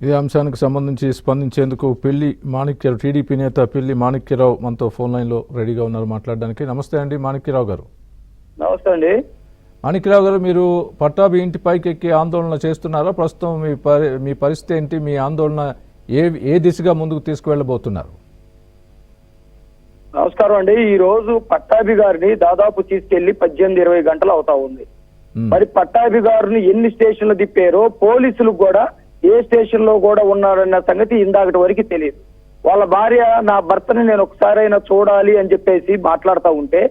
ఈ అంశానికి సంబంధించి స్పందించేందుకు పిల్లి మాణిక్యరావు టీడీపీ నేత పిల్లి మాణిక్యరావు మనతో ఫోన్ లైన్లో రెడీగా ఉన్నారు మాట్లాడడానికి. నమస్తే అండి మాణిక్యరావు గారు. నమస్తే అండి మాణిక్యరావు గారు, మీరు పట్టాభి ఇంటిపైకి ఎక్కి ఆందోళన చేస్తున్నారా? ప్రస్తుతం మీ పరిస్థితి ఏంటి? మీ ఆందోళన ఏ దిశగా ముందుకు తీసుకువెళ్ళబోతున్నారు? నమస్కారం అండి. ఈ రోజు పట్టాభి గారిని దాదాపు తీసుకెళ్లి 18-20 గంటలు అవుతా ఉంది. మరి పట్టాభి గారిని ఎన్ని స్టేషన్లు తిప్పారో పోలీసులు కూడా ఏ స్టేషన్ లో కూడా ఉన్నారన్న సంగతి ఇందాకటి వరకు తెలియదు. వాళ్ళ భార్య నా భర్తని నేను ఒకసారైనా చూడాలి అని చెప్పేసి మాట్లాడుతూ ఉంటే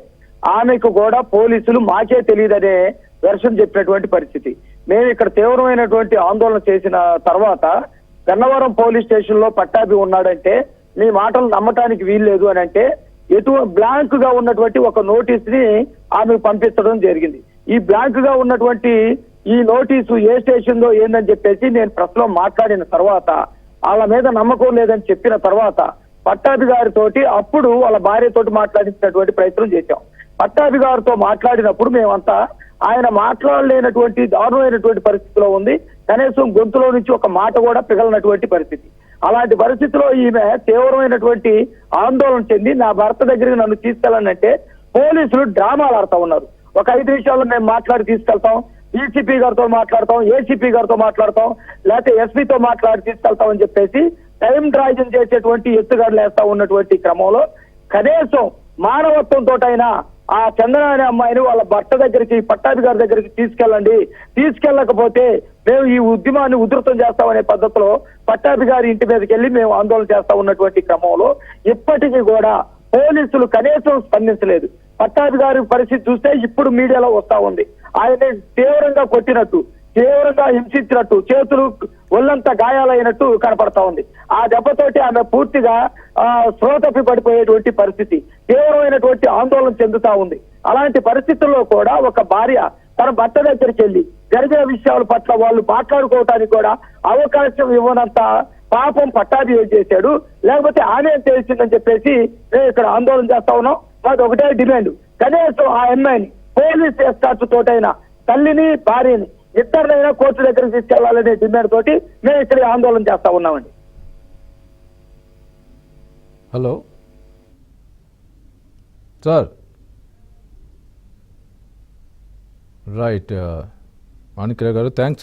ఆమెకు కూడా పోలీసులు మాకే తెలియదనే వెర్షన్ చెప్పినటువంటి పరిస్థితి. మేము ఇక్కడ తీవ్రమైనటువంటి ఆందోళన చేసిన తర్వాత గన్నవరం పోలీస్ స్టేషన్ లో పట్టాభి ఉన్నాడంటే మీ మాటలు నమ్మటానికి వీల్లేదు అని అంటే బ్లాంక్ గా ఉన్నటువంటి ఒక నోటీస్ ని ఆమెకు పంపించడం జరిగింది. ఈ బ్లాంక్ గా ఉన్నటువంటి ఈ నోటీసు ఏ స్టేషన్ లో ఏందని చెప్పేసి నేను ప్రెస్ లో మాట్లాడిన తర్వాత వాళ్ళ మీద నమ్మకం లేదని చెప్పిన తర్వాత పట్టాభి గారితోటి అప్పుడు వాళ్ళ భార్యతోటి మాట్లాడించినటువంటి ప్రయత్నం చేశాం. పట్టాభి గారితో మాట్లాడినప్పుడు మేమంతా ఆయన మాట్లాడలేనటువంటి దారుణమైనటువంటి పరిస్థితిలో ఉంది. కనీసం గొంతులో నుంచి ఒక మాట కూడా పిగలనటువంటి పరిస్థితి. అలాంటి పరిస్థితిలో ఈమె తీవ్రమైనటువంటి ఆందోళన చెంది నా భర్త దగ్గరికి నన్ను తీసుకెళ్ళాలంటే పోలీసులు డ్రామాలు ఆడుతూ ఉన్నారు. ఒక 5 నిమిషాల్లో మేము మాట్లాడి తీసుకెళ్తాం, డీసీపీ గారితో మాట్లాడతాం, ఏసీపీ గారితో మాట్లాడతాం, లేకపోతే ఎస్పీతో మాట్లాడి తీసుకెళ్తాం అని చెప్పేసి టైం డ్రాయింగ్ చేసేటువంటి ఎత్తుగడలు వేస్తా ఉన్నటువంటి క్రమంలో కనీసం మానవత్వంతో అయినా ఆ చందన అనే అమ్మాయిని వాళ్ళ భర్త దగ్గరికి పట్టాభి గారి దగ్గరికి తీసుకెళ్ళండి, తీసుకెళ్ళకపోతే మేము ఈ ఉద్యమాన్ని ఉధృతం చేస్తామనే పద్ధతిలో పట్టాభి గారి ఇంటి మీదకి వెళ్ళి మేము ఆందోళన చేస్తా ఉన్నటువంటి క్రమంలో ఇప్పటికీ కూడా పోలీసులు కనీసం స్పందించలేదు. పట్టాభి గారి పరిస్థితి చూస్తే ఇప్పుడు మీడియాలో వస్తా ఉంది. ఆయన తీవ్రంగా కొట్టినట్టు, తీవ్రంగా హింసించినట్టు, చేతులు ఒళ్ళంతా గాయాలైనట్టు కనపడతా ఉంది. ఆ దెబ్బతోటి ఆమె పూర్తిగా స్పృహ తప్పి పడిపోయేటువంటి పరిస్థితి, తీవ్రమైనటువంటి ఆందోళన చెందుతా ఉంది. అలాంటి పరిస్థితుల్లో కూడా ఒక భార్య తన భర్త దగ్గరికి వెళ్ళి జరిగిన విషయాల పట్ల వాళ్ళు మాట్లాడుకోవటానికి కూడా అవకాశం ఇవ్వనంత పాపం పట్టాభి ఏం చేశాడు, లేకపోతే ఆమె ఏం తెలిసిందని చెప్పేసి మేము ఇక్కడ ఆందోళన చేస్తా ఉన్నాం. మాది ఒకటే డిమాండ్, కనీసం ఆ అమ్మాయిని పోలీస్ ఎస్కార్ట్ తోటైనా తల్లిని భార్యని ఇద్దరినైనా కోర్టు దగ్గరికి తీసుకెళ్లాలనే డిమాండ్ తోటి మేము ఇక్కడ ఆందోళన చేస్తా ఉన్నామండి. Hello sir. రైట్ మాణిక్యరావు గారు, థ్యాంక్స్.